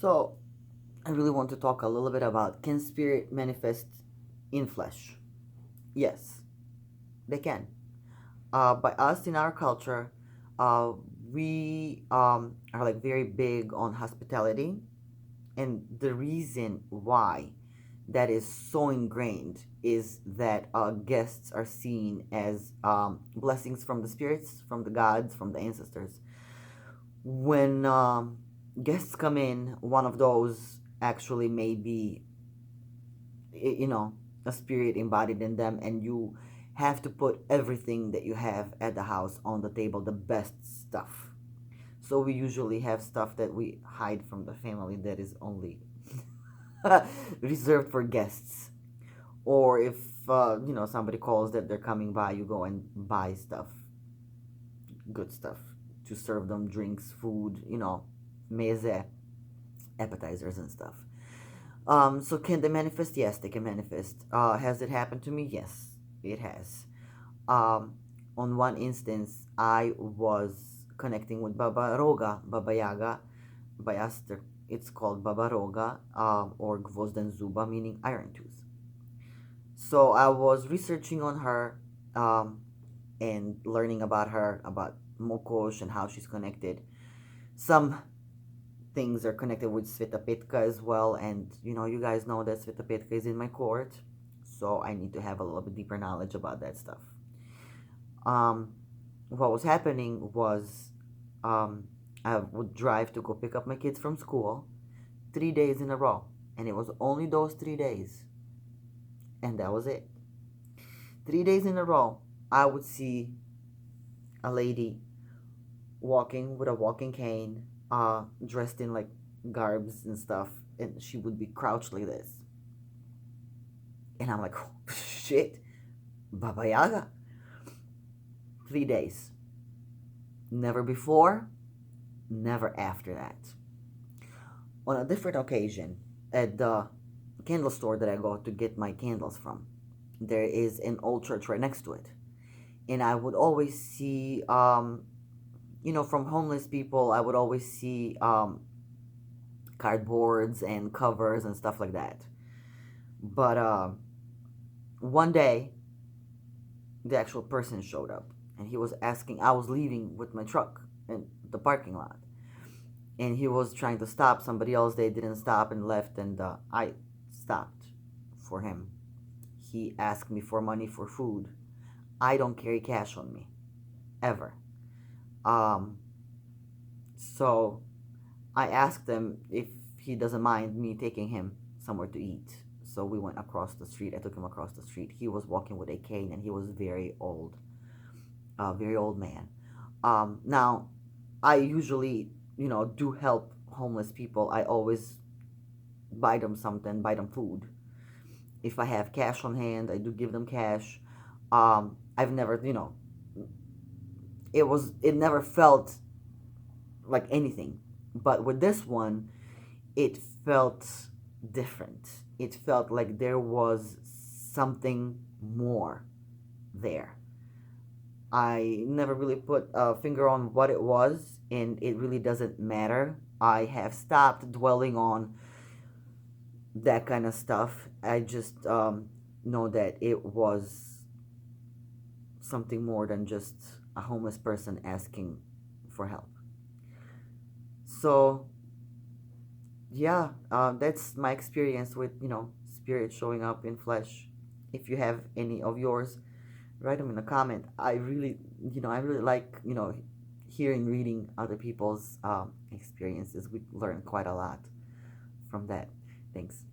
So, I really want to talk a little bit about, can spirit manifest in flesh? Yes, they can. By us in our culture, uh, we are like very big on hospitality, and the reason why that is so ingrained is that guests are seen as blessings from the spirits, from the gods, from the ancestors. When guests come in, one of those actually may be, you know, a spirit embodied in them, and you have to put everything that you have at the house on the table, the best stuff. So we usually have stuff that we hide from the family that is only reserved for guests. Or if somebody calls that they're coming by, you go and buy stuff, good stuff, to serve them, drinks, food, meze, appetizers and stuff. So can they manifest? Yes, they can manifest. Has it happened to me? Yes, it has. Um, on one instance, I was connecting with Baba Roga, Baba Yaga, by Aster. It's called Baba Roga, or Gvozden Zuba, meaning iron tooth. So I was researching on her, and learning about her, about Mokosh and how she's connected. Some things are connected with Svetapetka as well, and you guys know that Svetapetka is in my court, so I need to have a little bit deeper knowledge about that stuff. Um, what was happening was, I would drive to go pick up my kids from school 3 days in a row, and it was only those 3 days, and that was it. 3 days in a row, I would see a lady walking with a walking cane, dressed in like garbs and stuff, and she would be crouched like this. And I'm like, oh, shit, Baba Yaga. 3 days. Never before, never after that. On a different occasion, at the candle store that I go to get my candles from, there is an old church right next to it. And I would always see, from homeless people, I would always see cardboards and covers and stuff like that. But one day, the actual person showed up, and he was asking. I was leaving with my truck in the parking lot, and he was trying to stop somebody else. They didn't stop and left, and I stopped for him. He asked me for money for food. I don't carry cash on me, ever. Um, so I asked him if he doesn't mind me taking him somewhere to eat. So we went across the street. I took him across the street. He was walking with a cane, and he was very old man. Now, I usually, do help homeless people. I always buy them something, buy them food. If I have cash on hand, I do give them cash. I've never, it never felt like anything. But with this one, it felt different. It felt like there was something more there. I never really put a finger on what it was, and it really doesn't matter. I have stopped dwelling on that kind of stuff. I just know that it was something more than just a homeless person asking for help. So, yeah, that's my experience with, spirit showing up in flesh. If you have any of yours, write them in a comment. I really like, hearing, reading other people's experiences. We learn quite a lot from that. Thanks.